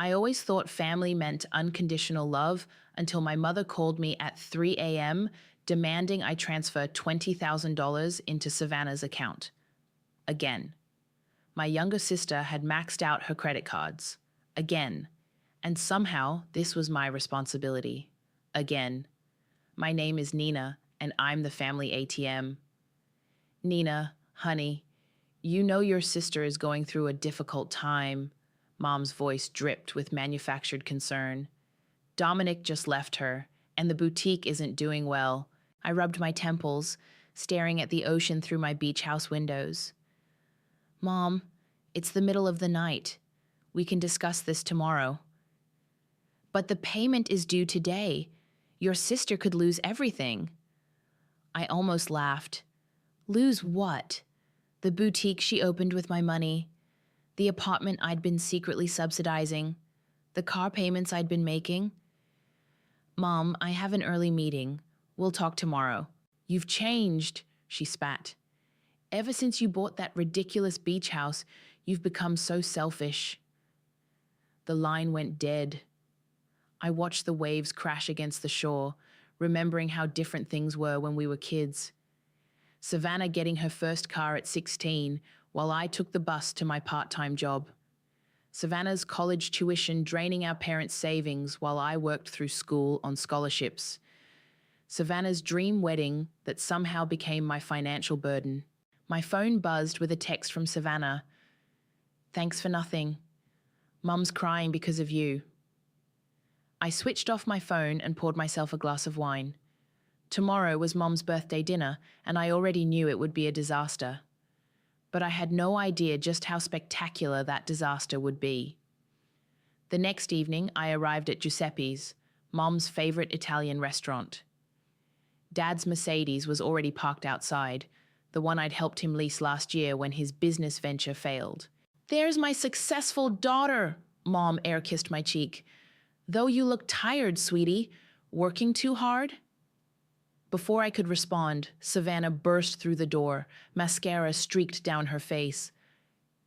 I always thought family meant unconditional love until my mother called me at 3 a.m. demanding I transfer $20,000 into Savannah's account. Again. My younger sister had maxed out her credit cards. Again. And somehow this was my responsibility. Again. My name is Nina, and I'm the family ATM. Nina, honey, you know your sister is going through a difficult time. Mom's voice dripped with manufactured concern. Dominic just left her, and the boutique isn't doing well. I rubbed my temples, staring at the ocean through my beach house windows. Mom, it's the middle of the night. We can discuss this tomorrow. But the payment is due today. Your sister could lose everything. I almost laughed. Lose what? The boutique she opened with my money, the apartment I'd been secretly subsidizing, the car payments I'd been making. Mom, I have an early meeting. We'll talk tomorrow. You've changed, she spat. Ever since you bought that ridiculous beach house, you've become so selfish. The line went dead. I watched the waves crash against the shore, remembering how different things were when we were kids. Savannah getting her first car at 16, while I took the bus to my part-time job. Savannah's college tuition draining our parents' savings while I worked through school on scholarships. Savannah's dream wedding that somehow became my financial burden. My phone buzzed with a text from Savannah. Thanks for nothing. Mum's crying because of you. I switched off my phone and poured myself a glass of wine. Tomorrow was Mom's birthday dinner, and I already knew it would be a disaster. But I had no idea just how spectacular that disaster would be. The next evening, I arrived at Giuseppe's, Mom's favorite Italian restaurant. Dad's Mercedes was already parked outside, the one I'd helped him lease last year when his business venture failed. There's my successful daughter, Mom air-kissed my cheek. Though you look tired, sweetie. Working too hard? Before I could respond, Savannah burst through the door, mascara streaked down her face.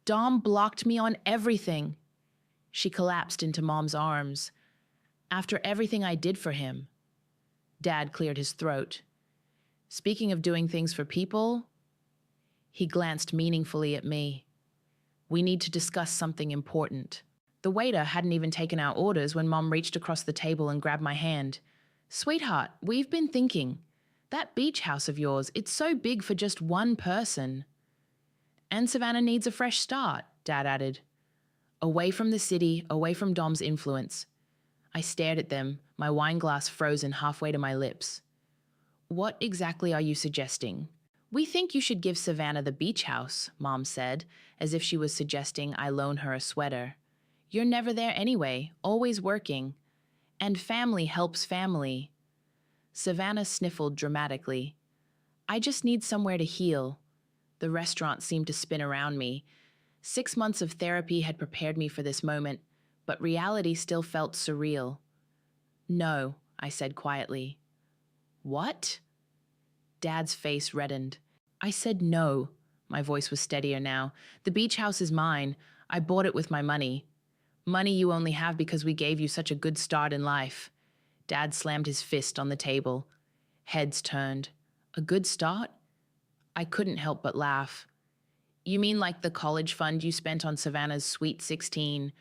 Dom blocked me on everything. She collapsed into Mom's arms. After everything I did for him. Dad cleared his throat. Speaking of doing things for people, he glanced meaningfully at me. We need to discuss something important. The waiter hadn't even taken our orders when Mom reached across the table and grabbed my hand. Sweetheart, we've been thinking. That beach house of yours, it's so big for just one person. And Savannah needs a fresh start, Dad added. Away from the city, away from Dom's influence. I stared at them, my wine glass frozen halfway to my lips. What exactly are you suggesting? We think you should give Savannah the beach house, Mom said, as if she was suggesting I loan her a sweater. You're never there anyway, always working. And family helps family. Savannah sniffled dramatically. I just need somewhere to heal. The restaurant seemed to spin around me. 6 months of therapy had prepared me for this moment, but reality still felt surreal. No, I said quietly. What? Dad's face reddened. I said no. My voice was steadier now. The beach house is mine. I bought it with my money. Money you only have because we gave you such a good start in life. Dad slammed his fist on the table. Heads turned. A good start? I couldn't help but laugh. You mean like the college fund you spent on Savannah's sweet 16,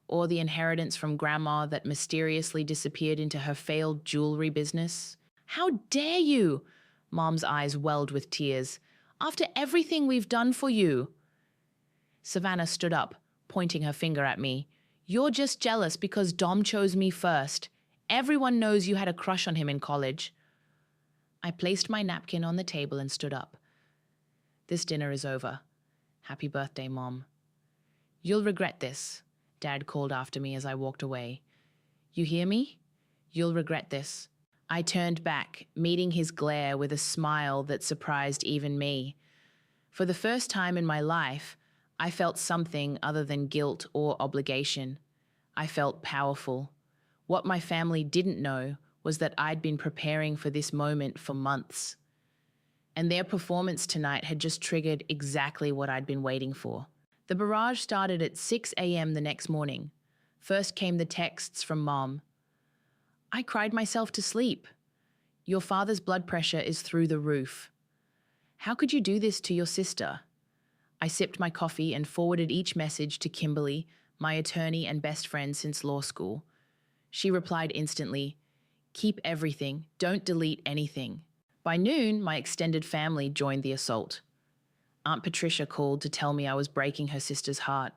or the inheritance from Grandma that mysteriously disappeared into her failed jewelry business? How dare you? Mom's eyes welled with tears. After everything we've done for you. Savannah stood up, pointing her finger at me. You're just jealous because Dom chose me first. Everyone knows you had a crush on him in college. I placed my napkin on the table and stood up. This dinner is over. Happy birthday, Mom. You'll regret this, Dad called after me as I walked away. You hear me? You'll regret this. I turned back, meeting his glare with a smile that surprised even me. For the first time in my life, I felt something other than guilt or obligation. I felt powerful. What my family didn't know was that I'd been preparing for this moment for months. And their performance tonight had just triggered exactly what I'd been waiting for. The barrage started at 6 a.m. the next morning. First came the texts from Mom. I cried myself to sleep. Your father's blood pressure is through the roof. How could you do this to your sister? I sipped my coffee and forwarded each message to Kimberly, my attorney and best friend since law school. She replied instantly, keep everything, don't delete anything. By noon, my extended family joined the assault. Aunt Patricia called to tell me I was breaking her sister's heart.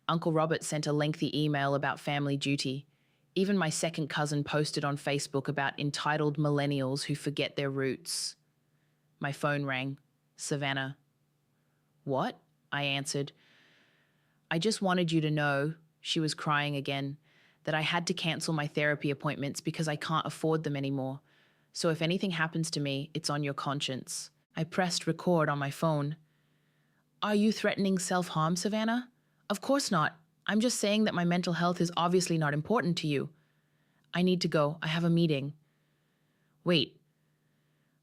Uncle Robert sent a lengthy email about family duty. Even my second cousin posted on Facebook about entitled millennials who forget their roots. My phone rang. Savannah. What? I answered. I just wanted you to know, she was crying again, that I had to cancel my therapy appointments because I can't afford them anymore. So if anything happens to me, it's on your conscience. I pressed record on my phone. Are you threatening self-harm, Savannah? Of course not. I'm just saying that my mental health is obviously not important to you. I need to go. I have a meeting. Wait.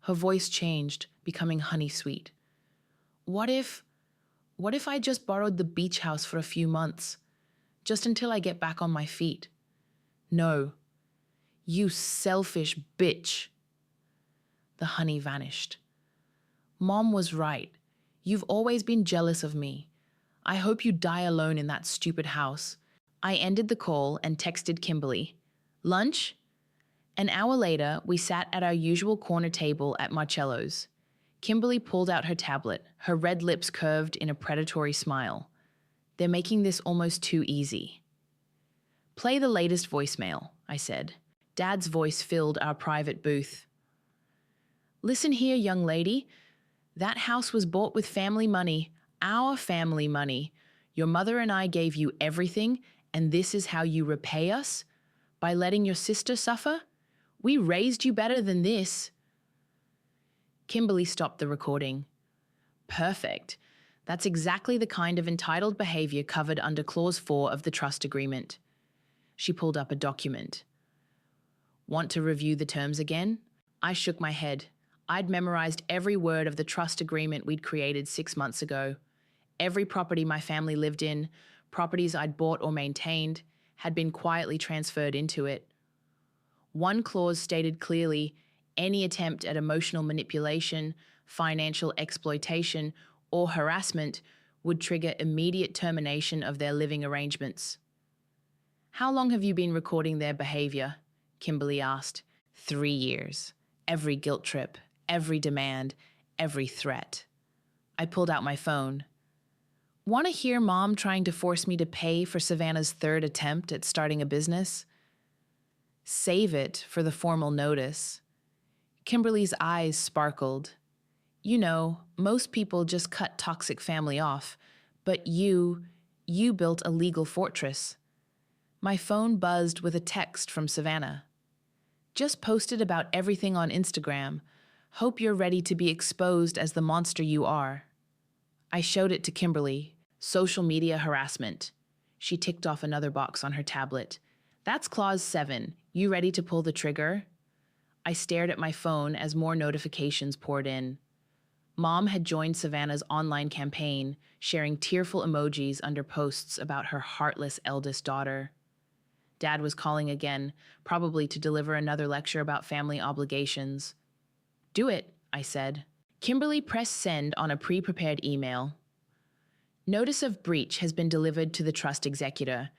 Her voice changed, becoming honey sweet. What if I just borrowed the beach house for a few months, just until I get back on my feet? No. You selfish bitch. The honey vanished. Mom was right. You've always been jealous of me. I hope you die alone in that stupid house. I ended the call and texted Kimberly. Lunch? An hour later, we sat at our usual corner table at Marcello's. Kimberly pulled out her tablet, her red lips curved in a predatory smile. They're making this almost too easy. Play the latest voicemail, I said. Dad's voice filled our private booth. Listen here, young lady. That house was bought with family money, our family money. Your mother and I gave you everything, and this is how you repay us? By letting your sister suffer? We raised you better than this. Kimberly stopped the recording. Perfect. That's exactly the kind of entitled behavior covered under Clause 4 of the trust agreement. She pulled up a document. Want to review the terms again? I shook my head. I'd memorized every word of the trust agreement we'd created 6 months ago. Every property my family lived in, properties I'd bought or maintained, had been quietly transferred into it. One clause stated clearly, any attempt at emotional manipulation, financial exploitation, or harassment would trigger immediate termination of their living arrangements. How long have you been recording their behavior? Kimberly asked. 3 years. Every guilt trip, every demand, every threat. I pulled out my phone. Want to hear Mom trying to force me to pay for Savannah's third attempt at starting a business? Save it for the formal notice. Kimberly's eyes sparkled. You know, most people just cut toxic family off, but you built a legal fortress. My phone buzzed with a text from Savannah. Just posted about everything on Instagram. Hope you're ready to be exposed as the monster you are. I showed it to Kimberly. Social media harassment. She ticked off another box on her tablet. That's Clause 7. You ready to pull the trigger? I stared at my phone as more notifications poured in. Mom had joined Savannah's online campaign, sharing tearful emojis under posts about her heartless eldest daughter. Dad was calling again, probably to deliver another lecture about family obligations. Do it, I said. Kimberly pressed send on a pre-prepared email. Notice of breach has been delivered to the trust executor.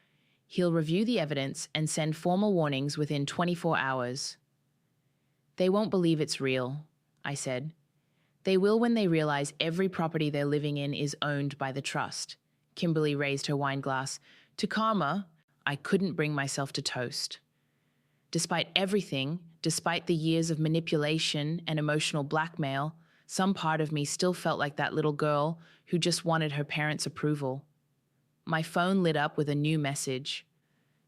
He'll review the evidence and send formal warnings within 24 hours. They won't believe it's real, I said. They will when they realize every property they're living in is owned by the trust. Kimberly raised her wine glass. To karma, I couldn't bring myself to toast. Despite everything, despite the years of manipulation and emotional blackmail, some part of me still felt like that little girl who just wanted her parents' approval. My phone lit up with a new message.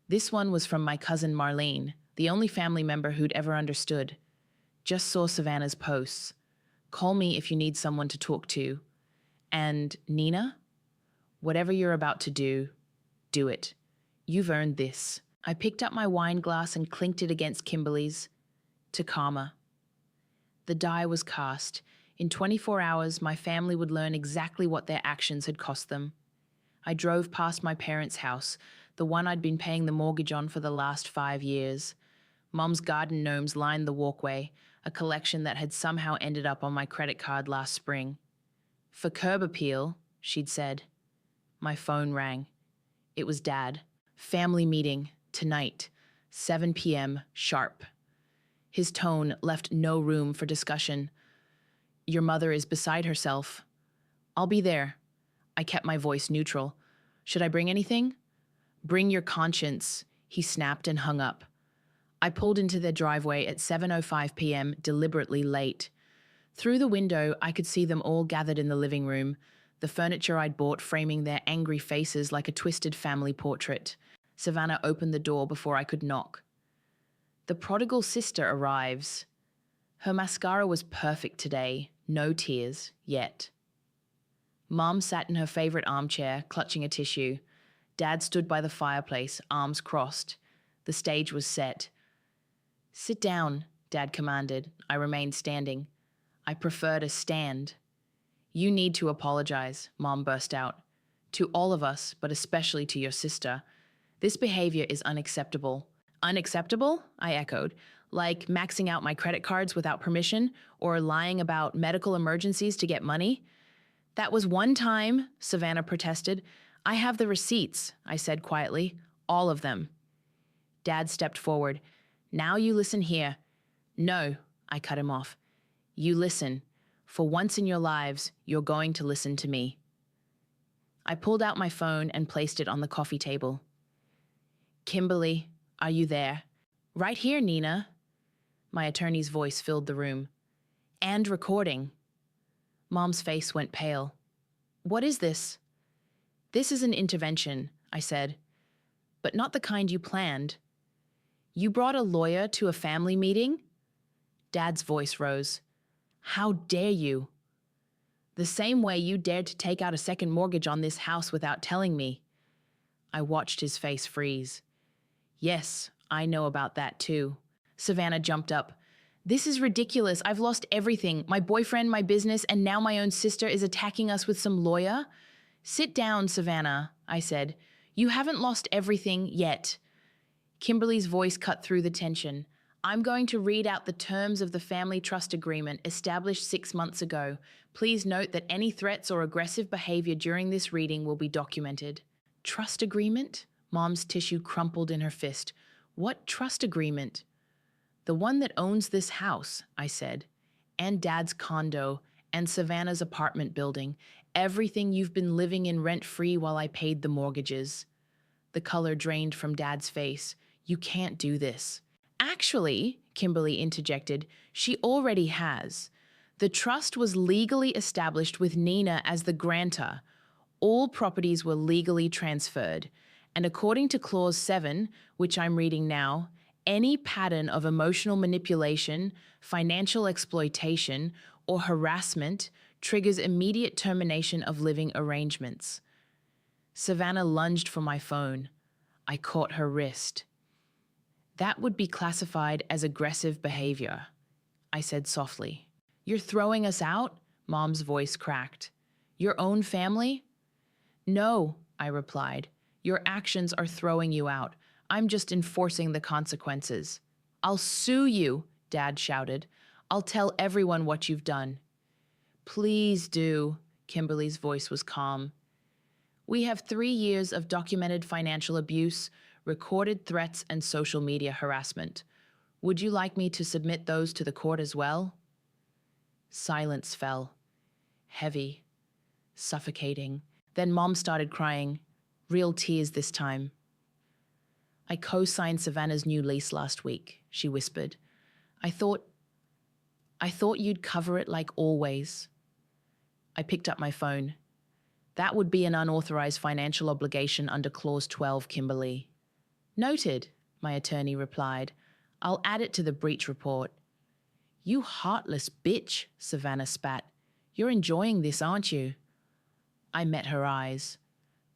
This one was from my cousin Marlene, the only family member who'd ever understood. Just saw Savannah's posts. Call me if you need someone to talk to. And Nina, whatever you're about to do it. You've earned this. I picked up my wine glass and clinked it against Kimberly's. To karma. The die was cast. In 24 hours, my family would learn exactly what their actions had cost them. I drove past my parents' house, the the one I'd been paying the mortgage on for the last 5 years. Mom's garden gnomes lined the walkway, a collection that had somehow ended up on my credit card last spring. For curb appeal, she'd said. My phone rang. It was Dad. Family meeting, tonight, 7 p.m. sharp. His tone left no room for discussion. Your mother is beside herself. I'll be there. I kept my voice neutral. Should I bring anything? Bring your conscience, he snapped and hung up. I pulled into their driveway at 7:05 p.m., deliberately late. Through the window, I could see them all gathered in the living room, the furniture I'd bought framing their angry faces like a twisted family portrait. Savannah opened the door before I could knock. The prodigal sister arrives. Her mascara was perfect today, no tears, yet. Mom sat in her favorite armchair, clutching a tissue. Dad stood by the fireplace, arms crossed. The stage was set. Sit down, Dad commanded. I remained standing. I prefer to stand. You need to apologize, Mom burst out. To all of us, but especially to your sister. This behavior is unacceptable. Unacceptable? I echoed. Like maxing out my credit cards without permission or lying about medical emergencies to get money? That was one time, Savannah protested. I have the receipts, I said quietly. All of them. Dad stepped forward. Now you listen here. No, I cut him off. You listen. For once in your lives, you're going to listen to me. I pulled out my phone and placed it on the coffee table. Kimberly, are you there? Right here, Nina. My attorney's voice filled the room. And recording. Mom's face went pale. What is this? This is an intervention, I said, but not the kind you planned. You brought a lawyer to a family meeting? Dad's voice rose. How dare you? The same way you dared to take out a second mortgage on this house without telling me. I watched his face freeze. Yes, I know about that too. Savannah jumped up. This is ridiculous. I've lost everything. My boyfriend, my business, and now my own sister is attacking us with some lawyer? Sit down, Savannah, I said. You haven't lost everything yet. Kimberly's voice cut through the tension. I'm going to read out the terms of the family trust agreement established 6 months ago. Please note that any threats or aggressive behavior during this reading will be documented. Trust agreement? Mom's tissue crumpled in her fist. What trust agreement? The one that owns this house, I said, and Dad's condo, and Savannah's apartment building, everything you've been living in rent-free while I paid the mortgages. The color drained from Dad's face. You can't do this. Actually, Kimberly interjected, she already has. The trust was legally established with Nina as the grantor. All properties were legally transferred. And according to Clause 7, which I'm reading now, any pattern of emotional manipulation, financial exploitation, or harassment triggers immediate termination of living arrangements. Savannah lunged for my phone. I caught her wrist. That would be classified as aggressive behavior, I said softly. You're throwing us out? Mom's voice cracked. Your own family? No, I replied. Your actions are throwing you out. I'm just enforcing the consequences. I'll sue you, Dad shouted. I'll tell everyone what you've done. Please do, Kimberly's voice was calm. We have 3 years of documented financial abuse, recorded threats, and social media harassment. Would you like me to submit those to the court as well? Silence fell. Heavy. Suffocating. Then Mom started crying. Real tears this time. I co-signed Savannah's new lease last week, she whispered. I thought you'd cover it like always. I picked up my phone. That would be an unauthorized financial obligation under Clause 12, Kimberly. Noted, my attorney replied. I'll add it to the breach report. You heartless bitch, Savannah spat. You're enjoying this, aren't you? I met her eyes.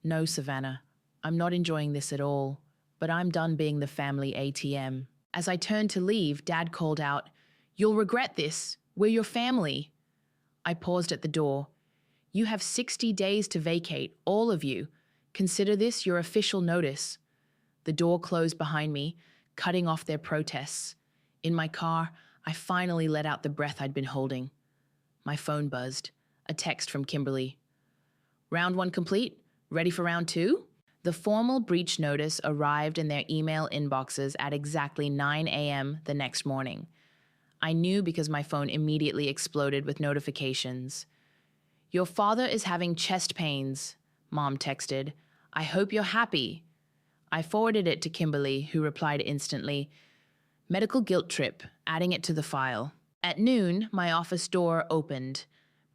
No, Savannah, I'm not enjoying this at all, but I'm done being the family ATM. As I turned to leave, Dad called out, You'll regret this. We're your family. I paused at the door. You have 60 days to vacate, all of you. Consider this your official notice. The door closed behind me, cutting off their protests. In my car, I finally let out the breath I'd been holding. My phone buzzed. A text from Kimberly. Round 1 complete? Ready for round 2? The formal breach notice arrived in their email inboxes at exactly 9 a.m. the next morning. I knew because my phone immediately exploded with notifications. Your father is having chest pains, Mom texted. I hope you're happy. I forwarded it to Kimberly, who replied instantly, medical guilt trip, adding it to the file. At noon, my office door opened.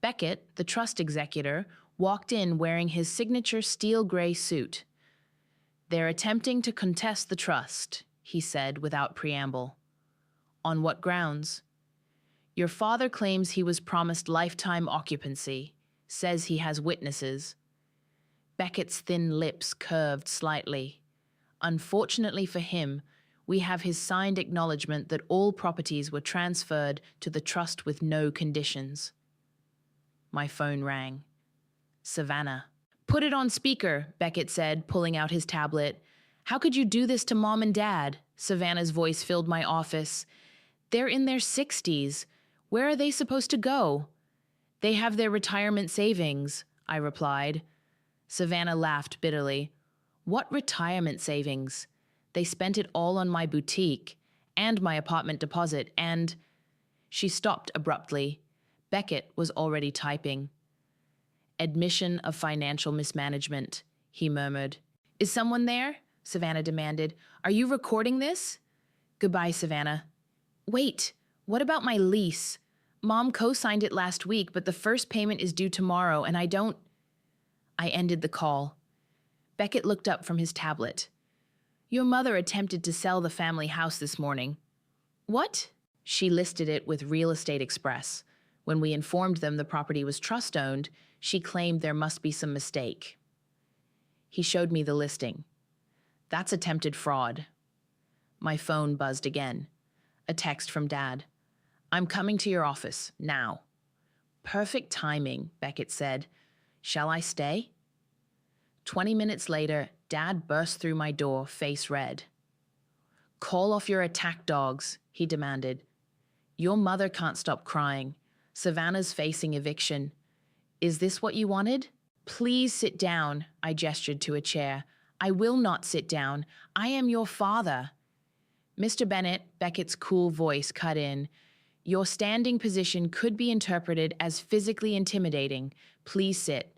Beckett, the trust executor, walked in wearing his signature steel gray suit. They're attempting to contest the trust, he said without preamble. On what grounds? Your father claims he was promised lifetime occupancy, says he has witnesses. Beckett's thin lips curved slightly. Unfortunately for him, we have his signed acknowledgement that all properties were transferred to the trust with no conditions. My phone rang. Savannah. Put it on speaker, Beckett said, pulling out his tablet. How could you do this to Mom and Dad? Savannah's voice filled my office. They're in their 60s. Where are they supposed to go? They have their retirement savings, I replied. Savannah laughed bitterly. What retirement savings? They spent it all on my boutique and my apartment deposit and... She stopped abruptly. Beckett was already typing. Admission of financial mismanagement, he murmured. Is someone there? Savannah demanded. Are you recording this? Goodbye, Savannah. Wait, what about my lease? Mom co-signed it last week, but the first payment is due tomorrow, and I ended the call. Beckett looked up from his tablet. Your mother attempted to sell the family house this morning. What? She listed it with Real Estate Express. When we informed them the property was trust-owned, she claimed there must be some mistake. He showed me the listing. That's attempted fraud. My phone buzzed again. A text from Dad. I'm coming to your office, now. Perfect timing, Beckett said. Shall I stay? 20 minutes later, Dad burst through my door, face red. Call off your attack dogs, he demanded. Your mother can't stop crying. Savannah's facing eviction. Is this what you wanted? Please sit down, I gestured to a chair. I will not sit down. I am your father. Mr. Bennett, Beckett's cool voice cut in. Your standing position could be interpreted as physically intimidating. Please sit.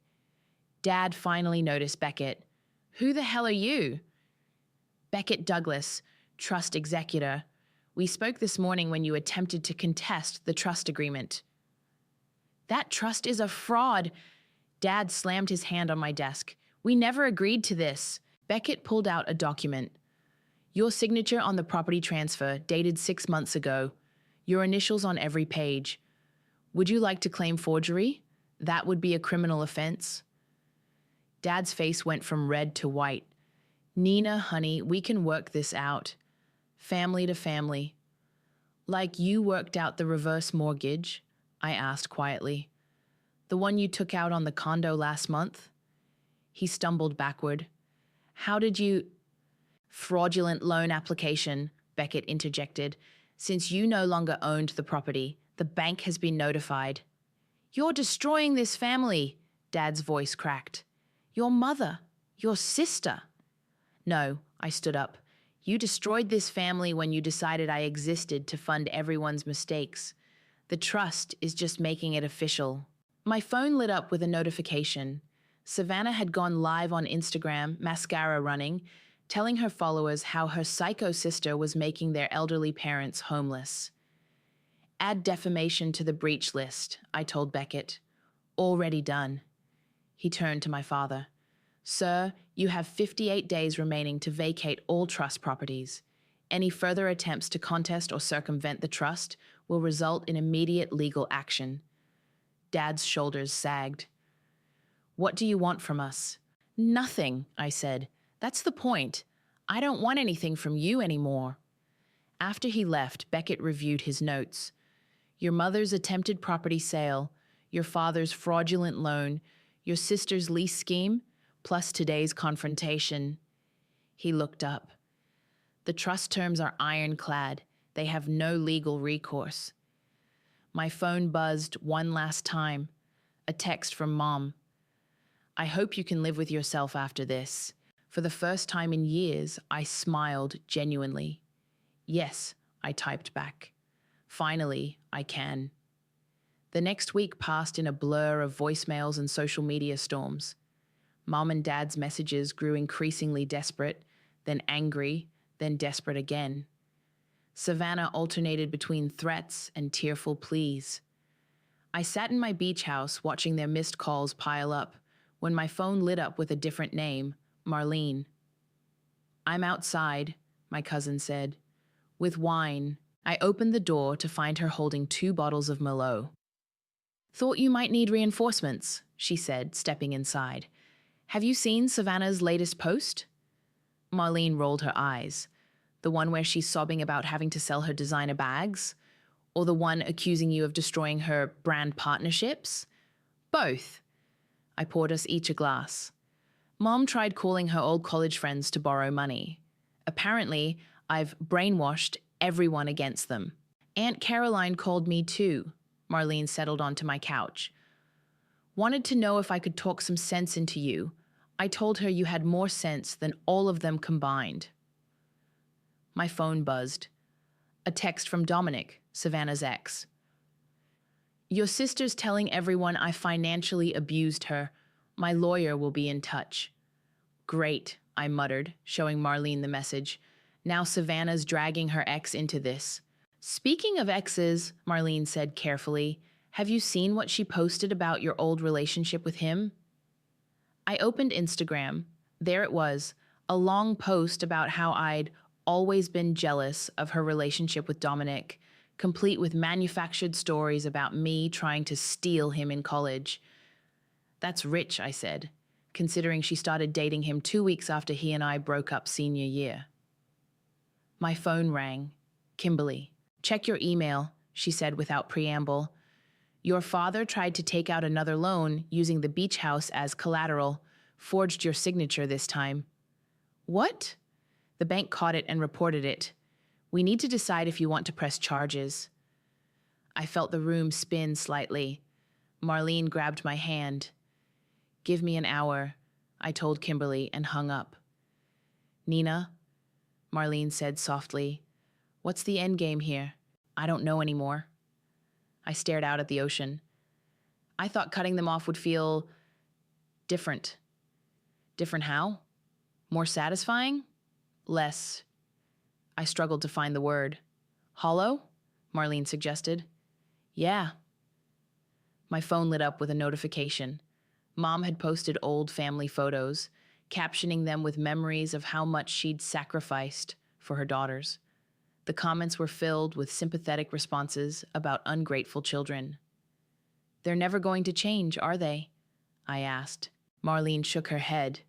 Dad finally noticed Beckett. Who the hell are you? Beckett Douglas, trust executor. We spoke this morning when you attempted to contest the trust agreement. That trust is a fraud. Dad slammed his hand on my desk. We never agreed to this. Beckett pulled out a document. Your signature on the property transfer, dated 6 months ago. Your initials on every page. Would you like to claim forgery? That would be a criminal offense. Dad's face went from red to white. Nina, honey, we can work this out. Family to family. Like you worked out the reverse mortgage? I asked quietly. The one you took out on the condo last month? He stumbled backward. How did you... Fraudulent loan application, Beckett interjected. Since you no longer owned the property, the bank has been notified. You're destroying this family, Dad's voice cracked. Your mother, your sister. No, I stood up. You destroyed this family when you decided I existed to fund everyone's mistakes. The trust is just making it official. My phone lit up with a notification. Savannah had gone live on Instagram, mascara running, telling her followers how her psycho sister was making their elderly parents homeless. Add defamation to the breach list, I told Beckett. Already done. He turned to my father. Sir, you have 58 days remaining to vacate all trust properties. Any further attempts to contest or circumvent the trust will result in immediate legal action. Dad's shoulders sagged. What do you want from us? Nothing, I said. That's the point. I don't want anything from you anymore. After he left, Beckett reviewed his notes. Your mother's attempted property sale, your father's fraudulent loan, your sister's lease scheme, plus today's confrontation. He looked up. The trust terms are ironclad. They have no legal recourse. My phone buzzed one last time. A text from Mom. I hope you can live with yourself after this. For the first time in years, I smiled genuinely. Yes, I typed back. Finally, I can. The next week passed in a blur of voicemails and social media storms. Mom and Dad's messages grew increasingly desperate, then angry, then desperate again. Savannah alternated between threats and tearful pleas. I sat in my beach house watching their missed calls pile up when my phone lit up with a different name, Marlene. I'm outside, my cousin said. With wine. I opened the door to find her holding 2 bottles of Merlot. Thought you might need reinforcements, she said, stepping inside. Have you seen Savannah's latest post? Marlene rolled her eyes. The one where she's sobbing about having to sell her designer bags? Or the one accusing you of destroying her brand partnerships? Both. I poured us each a glass. Mom tried calling her old college friends to borrow money. Apparently, I've brainwashed everyone against them. Aunt Caroline called me too. Marlene settled onto my couch. Wanted to know if I could talk some sense into you. I told her you had more sense than all of them combined. My phone buzzed. A text from Dominic, Savannah's ex. Your sister's telling everyone I financially abused her. My lawyer will be in touch. Great, I muttered, showing Marlene the message. Now Savannah's dragging her ex into this. Speaking of exes, Marlene said carefully, have you seen what she posted about your old relationship with him? I opened Instagram. There it was, a long post about how I'd always been jealous of her relationship with Dominic, complete with manufactured stories about me trying to steal him in college. That's rich, I said, considering she started dating him 2 weeks after he and I broke up senior year. My phone rang. Kimberly. Check your email, she said without preamble. Your father tried to take out another loan using the beach house as collateral, forged your signature this time. What? The bank caught it and reported it. We need to decide if you want to press charges. I felt the room spin slightly. Marlene grabbed my hand. Give me an hour, I told Kimberly and hung up. Nina, Marlene said softly, what's the end game here? I don't know anymore. I stared out at the ocean. I thought cutting them off would feel different. Different how? More satisfying? Less. I struggled to find the word. Hollow? Marlene suggested. Yeah. My phone lit up with a notification. Mom had posted old family photos, captioning them with memories of how much she'd sacrificed for her daughters. The comments were filled with sympathetic responses about ungrateful children. They're never going to change, are they? I asked. Marlene shook her head.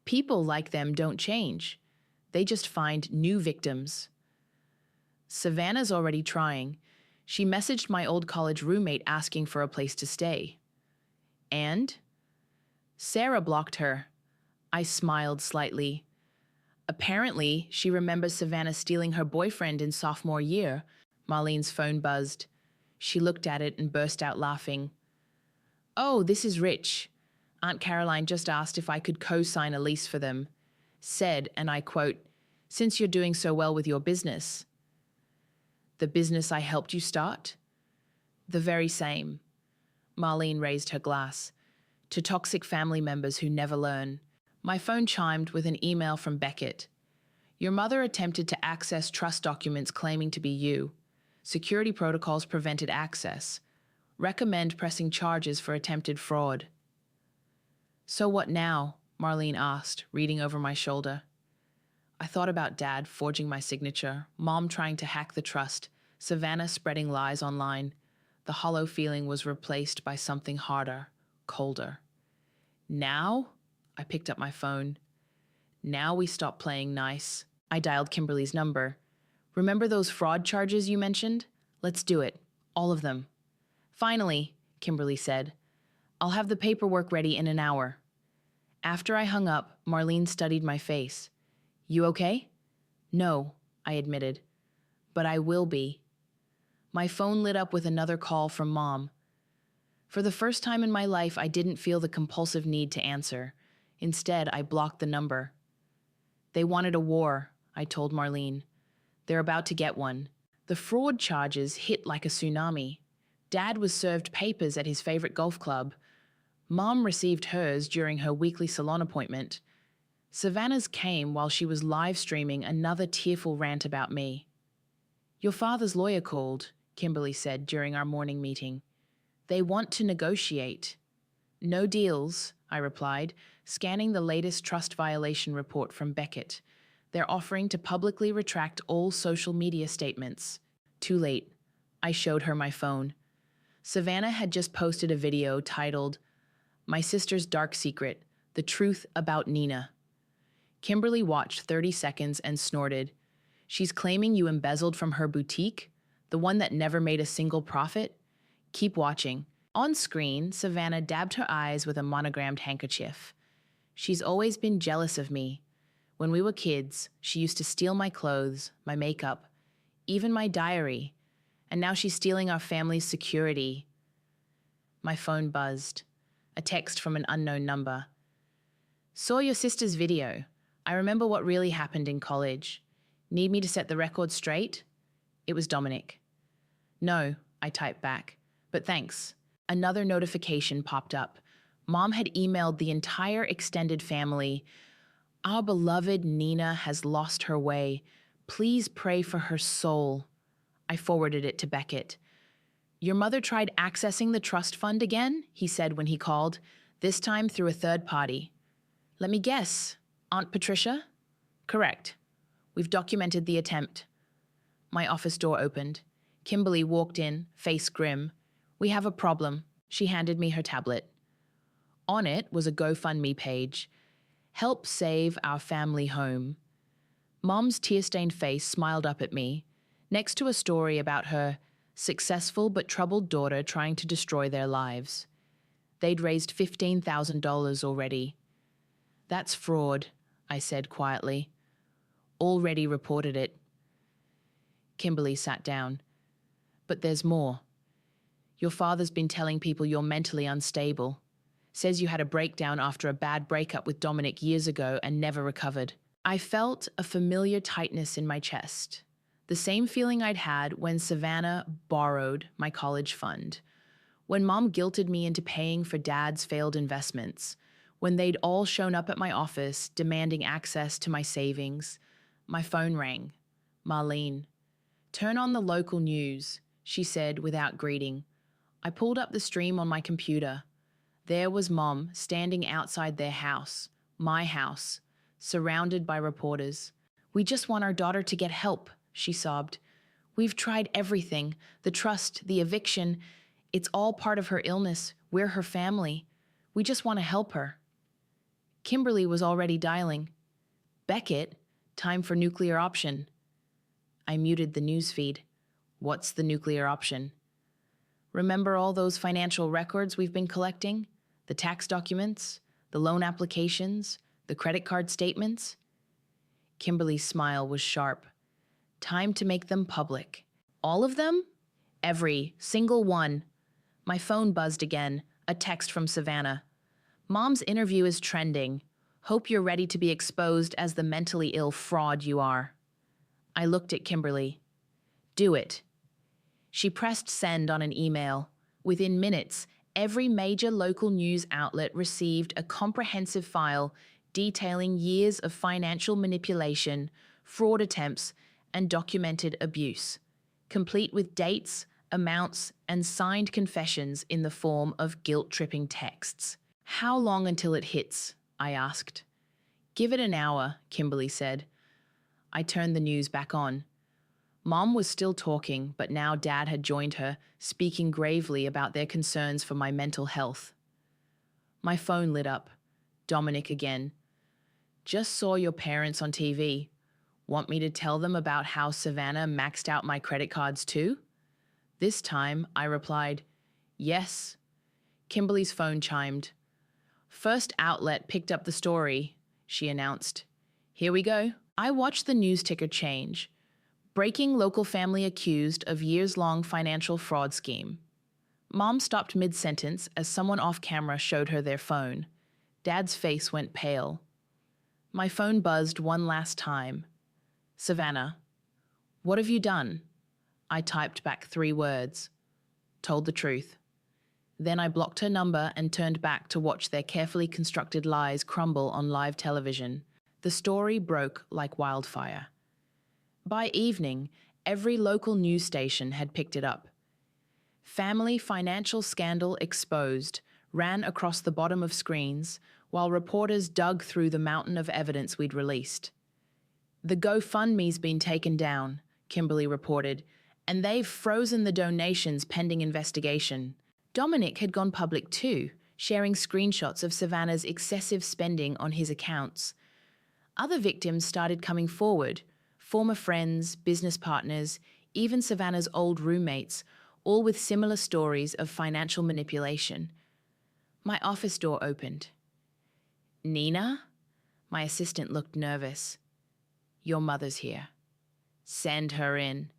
People like them don't change. They just find new victims. Savannah's already trying. She messaged my old college roommate asking for a place to stay. And? Sarah blocked her. I smiled slightly. Apparently, she remembers Savannah stealing her boyfriend in sophomore year. Marlene's phone buzzed. She looked at it and burst out laughing. Oh, this is rich. Aunt Caroline just asked if I could co-sign a lease for them. Said, and I quote, since you're doing so well with your business. The business I helped you start? The very same. Marlene raised her glass. To toxic family members who never learn. My phone chimed with an email from Beckett. Your mother attempted to access trust documents claiming to be you. Security protocols prevented access. Recommend pressing charges for attempted fraud. So what now? Marlene asked, reading over my shoulder. I thought about Dad forging my signature, Mom trying to hack the trust, Savannah spreading lies online. The hollow feeling was replaced by something harder, colder. Now? I picked up my phone. Now we stop playing nice. I dialed Kimberly's number. Remember those fraud charges you mentioned? Let's do it. All of them. Finally, Kimberly said. I'll have the paperwork ready in an hour. After I hung up, Marlene studied my face. You okay? No, I admitted, but I will be. My phone lit up with another call from Mom. For the first time in my life, I didn't feel the compulsive need to answer. Instead, I blocked the number. They wanted a war, I told Marlene. They're about to get one. The fraud charges hit like a tsunami. Dad was served papers at his favorite golf club. Mom received hers during her weekly salon appointment. Savannah's came while she was live streaming another tearful rant about me. Your father's lawyer called, Kimberly said during our morning meeting. They want to negotiate. No deals, I replied, scanning the latest trust violation report from Beckett. They're offering to publicly retract all social media statements. Too late. I showed her my phone. Savannah had just posted a video titled, My Sister's Dark Secret, The Truth About Nina. Kimberly watched 30 seconds and snorted. She's claiming you embezzled from her boutique? The one that never made a single profit? Keep watching. On screen, Savannah dabbed her eyes with a monogrammed handkerchief. She's always been jealous of me. When we were kids, she used to steal my clothes, my makeup, even my diary. And now she's stealing our family's security. My phone buzzed. A text from an unknown number. Saw your sister's video. I remember what really happened in college. Need me to set the record straight? It was Dominic. No, I typed back. But thanks. Another notification popped up. Mom had emailed the entire extended family. Our beloved Nina has lost her way. Please pray for her soul. I forwarded it to Beckett. Your mother tried accessing the trust fund again, he said when he called, this time through a third party. Let me guess, Aunt Patricia? Correct. We've documented the attempt. My office door opened. Kimberly walked in, face grim. We have a problem. She handed me her tablet. On it was a GoFundMe page. Help save our family home. Mom's tear-stained face smiled up at me, next to a story about her successful but troubled daughter trying to destroy their lives. They'd raised $15,000 already. That's fraud, I said quietly. Already reported it. Kimberly sat down. But there's more. Your father's been telling people you're mentally unstable. Says you had a breakdown after a bad breakup with Dominic years ago and never recovered. I felt a familiar tightness in my chest. The same feeling I'd had when Savannah borrowed my college fund. When Mom guilted me into paying for Dad's failed investments. When they'd all shown up at my office demanding access to my savings. My phone rang. Marlene. Turn on the local news, she said without greeting. I pulled up the stream on my computer. There was Mom standing outside their house, my house, surrounded by reporters. We just want our daughter to get help, she sobbed. We've tried everything, the trust, the eviction. It's all part of her illness. We're her family. We just want to help her. Kimberly was already dialing. Beckett, time for nuclear option. I muted the news feed. What's the nuclear option? Remember all those financial records we've been collecting? The tax documents, the loan applications, the credit card statements? Kimberly's smile was sharp. Time to make them public. All of them? Every single one. My phone buzzed again, a text from Savannah. Mom's interview is trending. Hope you're ready to be exposed as the mentally ill fraud you are. I looked at Kimberly. Do it. She pressed send on an email. Within minutes, every major local news outlet received a comprehensive file detailing years of financial manipulation, fraud attempts, and documented abuse, complete with dates, amounts, and signed confessions in the form of guilt-tripping texts. How long until it hits? I asked. Give it an hour, Kimberly said. I turned the news back on. Mom was still talking, but now Dad had joined her, speaking gravely about their concerns for my mental health. My phone lit up. Dominic again. Just saw your parents on TV. Want me to tell them about how Savannah maxed out my credit cards too? This time, I replied, yes. Kimberly's phone chimed. First outlet picked up the story, she announced. Here we go. I watched the news ticker change. Breaking local family accused of years-long financial fraud scheme. Mom stopped mid-sentence as someone off camera showed her their phone. Dad's face went pale. My phone buzzed one last time. Savannah, what have you done? I typed back 3 words. Told the truth. Then I blocked her number and turned back to watch their carefully constructed lies crumble on live television. The story broke like wildfire. By evening, every local news station had picked it up. Family financial scandal exposed ran across the bottom of screens while reporters dug through the mountain of evidence we'd released. The GoFundMe's been taken down, Kimberly reported, and they've frozen the donations pending investigation. Dominic had gone public too, sharing screenshots of Savannah's excessive spending on his accounts. Other victims started coming forward, former friends, business partners, even Savannah's old roommates, all with similar stories of financial manipulation. My office door opened. Nina? My assistant looked nervous. Your mother's here. Send her in.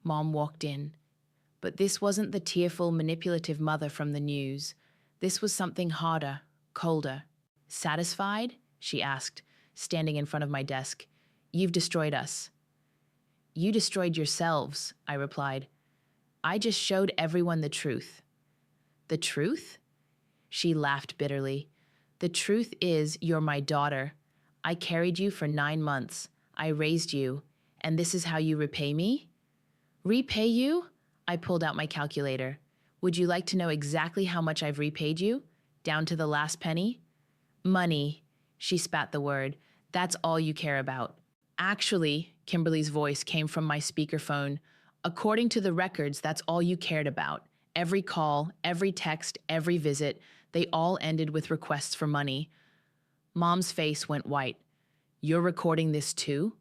Mom walked in. But this wasn't the tearful, manipulative mother from the news. This was something harder, colder. Satisfied? She asked, standing in front of my desk. You've destroyed us. You destroyed yourselves, I replied. I just showed everyone the truth. The truth? She laughed bitterly. The truth is you're my daughter. I carried you for 9 months. I raised you. And this is how you repay me? Repay you? I pulled out my calculator. Would you like to know exactly how much I've repaid you? Down to the last penny? Money. She spat the word. That's all you care about. Actually, Kimberly's voice came from my speakerphone. According to the records, that's all you cared about. Every call, every text, every visit, they all ended with requests for money. Mom's face went white. You're recording this too?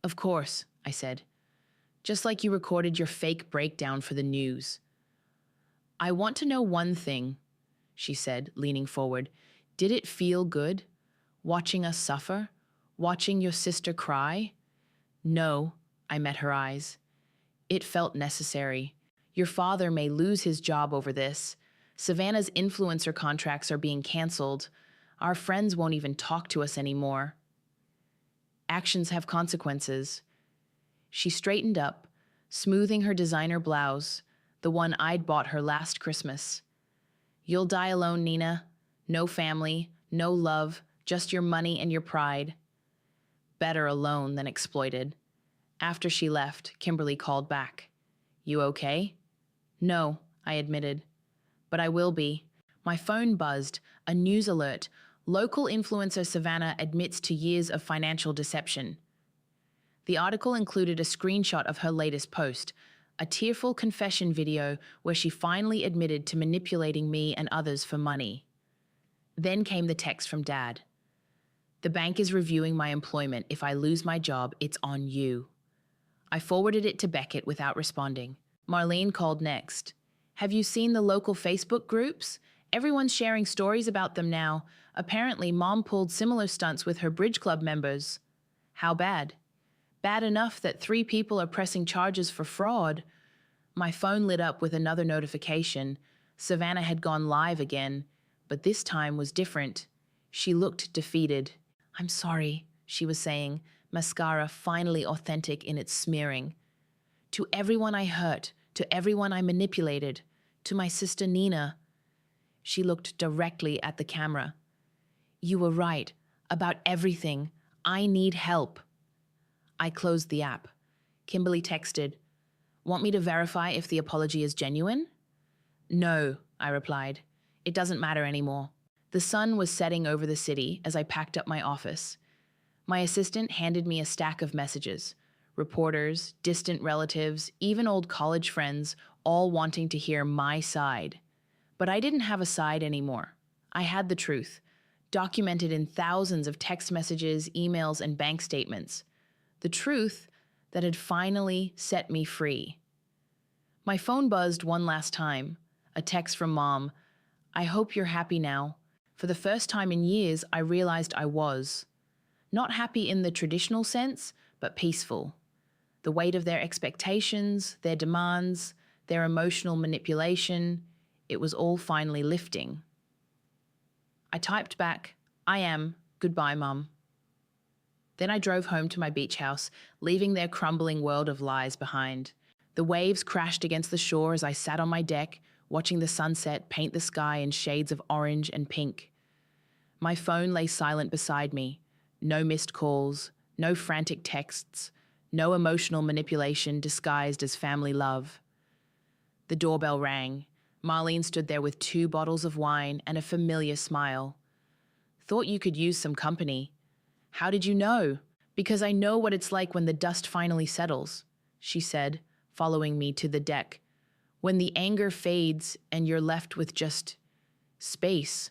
Of course, I said. Just like you recorded your fake breakdown for the news. I want to know one thing, she said, leaning forward. Did it feel good? Watching us suffer? Watching your sister cry? No, I met her eyes. It felt necessary. Your father may lose his job over this. Savannah's influencer contracts are being canceled. Our friends won't even talk to us anymore. Actions have consequences. She straightened up, smoothing her designer blouse, the one I'd bought her last Christmas. You'll die alone, Nina. No family, no love, just your money and your pride. Better alone than exploited. After she left, Kimberly called back. You okay? No, I admitted. But I will be. My phone buzzed, a news alert. Local influencer Savannah admits to years of financial deception. The article included a screenshot of her latest post, a tearful confession video where she finally admitted to manipulating me and others for money. Then came the text from Dad. The bank is reviewing my employment. If I lose my job, it's on you. I forwarded it to Beckett without responding. Marlene called next. Have you seen the local Facebook groups? Everyone's sharing stories about them now. Apparently, Mom pulled similar stunts with her bridge club members. How bad? Bad enough that 3 people are pressing charges for fraud. My phone lit up with another notification. Savannah had gone live again, but this time was different. She looked defeated. I'm sorry, she was saying, mascara finally authentic in its smearing. To everyone I hurt, to everyone I manipulated, to my sister Nina. She looked directly at the camera. You were right, about everything. I need help. I closed the app. Kimberly texted, Want me to verify if the apology is genuine? No, I replied. It doesn't matter anymore. The sun was setting over the city as I packed up my office. My assistant handed me a stack of messages. Reporters, distant relatives, even old college friends, all wanting to hear my side. But I didn't have a side anymore. I had the truth, documented in thousands of text messages, emails, and bank statements. The truth that had finally set me free. My phone buzzed one last time. A text from Mom. I hope you're happy now. For the first time in years, I realized I was. Not happy in the traditional sense, but peaceful. The weight of their expectations, their demands, their emotional manipulation, it was all finally lifting. I typed back, "I am. Goodbye, Mum." Then I drove home to my beach house, leaving their crumbling world of lies behind. The waves crashed against the shore as I sat on my deck, watching the sunset paint the sky in shades of orange and pink. My phone lay silent beside me. No missed calls, no frantic texts, no emotional manipulation disguised as family love. The doorbell rang. Marlene stood there with 2 bottles of wine and a familiar smile. "Thought you could use some company." "How did you know?" "Because I know what it's like when the dust finally settles," she said, following me to the deck. "When the anger fades and you're left with just space."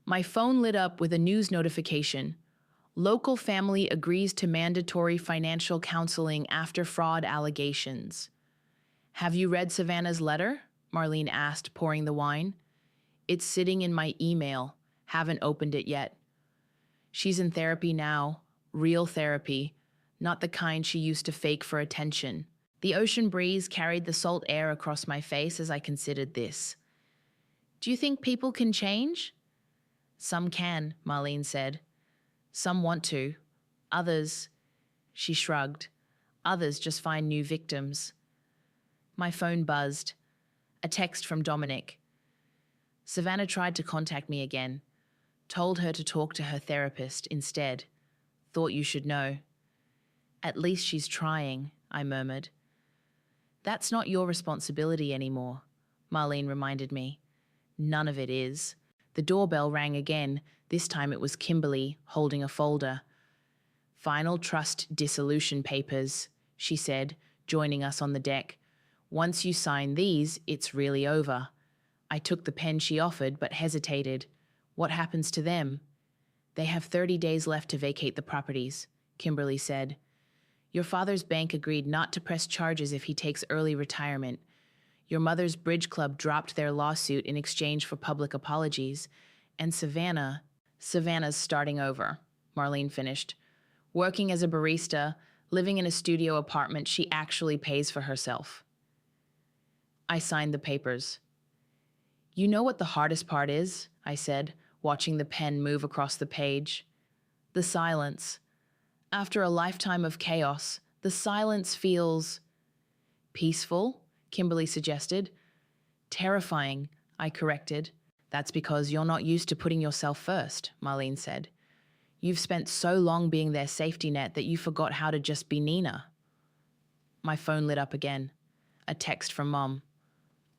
My phone lit up with a news notification. Local family agrees to mandatory financial counseling after fraud allegations. "Have you read Savannah's letter?" Marlene asked, pouring the wine. "It's sitting in my email. Haven't opened it yet." She's in therapy now, real therapy, not the kind she used to fake for attention. The ocean breeze carried the salt air across my face as I considered this. "Do you think people can change?" "Some can," Marlene said. "Some want to. Others," she shrugged, "others just find new victims." My phone buzzed. A text from Dominic. "Savannah tried to contact me again. Told her to talk to her therapist instead. Thought you should know." "At least she's trying," I murmured. "That's not your responsibility anymore," Marlene reminded me. "None of it is." The doorbell rang again. This time it was Kimberly, holding a folder. "Final trust dissolution papers," she said, joining us on the deck. "Once you sign these, it's really over." I took the pen she offered, but hesitated. "What happens to them?" "They have 30 days left to vacate the properties," Kimberly said. "Your father's bank agreed not to press charges if he takes early retirement. Your mother's bridge club dropped their lawsuit in exchange for public apologies. And Savannah's starting over," Marlene finished. "Working as a barista, living in a studio apartment she actually pays for herself." I signed the papers. "You know what the hardest part is?" I said, watching the pen move across the page. "The silence. After a lifetime of chaos, the silence feels peaceful," Kimberly suggested. "Terrifying," I corrected. "That's because you're not used to putting yourself first," Marlene said. "You've spent so long being their safety net that you forgot how to just be Nina." My phone lit up again. A text from Mom.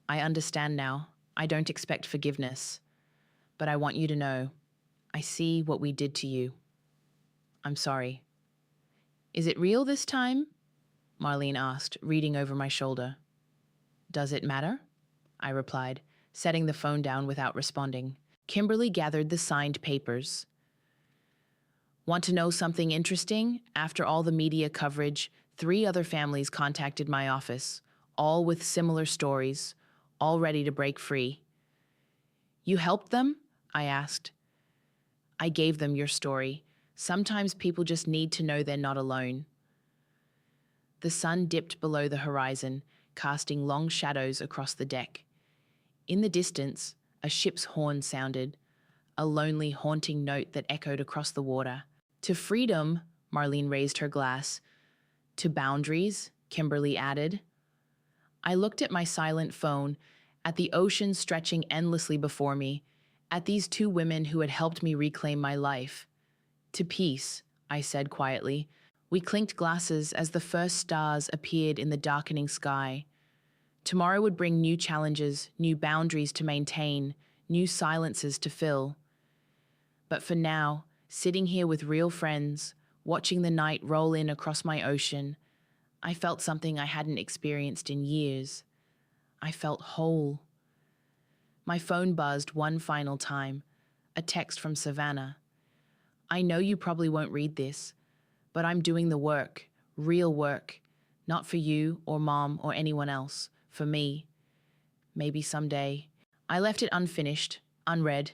"I understand now. I don't expect forgiveness. But I want you to know, I see what we did to you. I'm sorry." "Is it real this time?" Marlene asked, reading over my shoulder. "Does it matter?" I replied, setting the phone down without responding. Kimberly gathered the signed papers. "Want to know something interesting? After all the media coverage, 3 other families contacted my office, all with similar stories, all ready to break free." "You helped them?" I asked. "I gave them your story. Sometimes people just need to know they're not alone." The sun dipped below the horizon, casting long shadows across the deck. In the distance, a ship's horn sounded, a lonely, haunting note that echoed across the water. "To freedom," Marlene raised her glass. "To boundaries," Kimberly added. I looked at my silent phone, at the ocean stretching endlessly before me, at these 2 women who had helped me reclaim my life. "To peace," I said quietly. We clinked glasses as the first stars appeared in the darkening sky. Tomorrow would bring new challenges, new boundaries to maintain, new silences to fill. But for now, sitting here with real friends, watching the night roll in across my ocean, I felt something I hadn't experienced in years. I felt whole. My phone buzzed one final time, a text from Savannah. "I know you probably won't read this, but I'm doing the work, real work, not for you or Mom or anyone else, for me. Maybe someday." I left it unfinished, unread.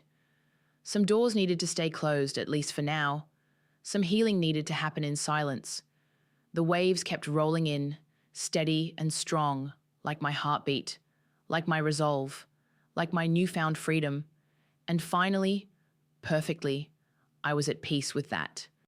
Some doors needed to stay closed, at least for now. Some healing needed to happen in silence. The waves kept rolling in, steady and strong, like my heartbeat, like my resolve, like my newfound freedom. And finally, perfectly, I was at peace with that.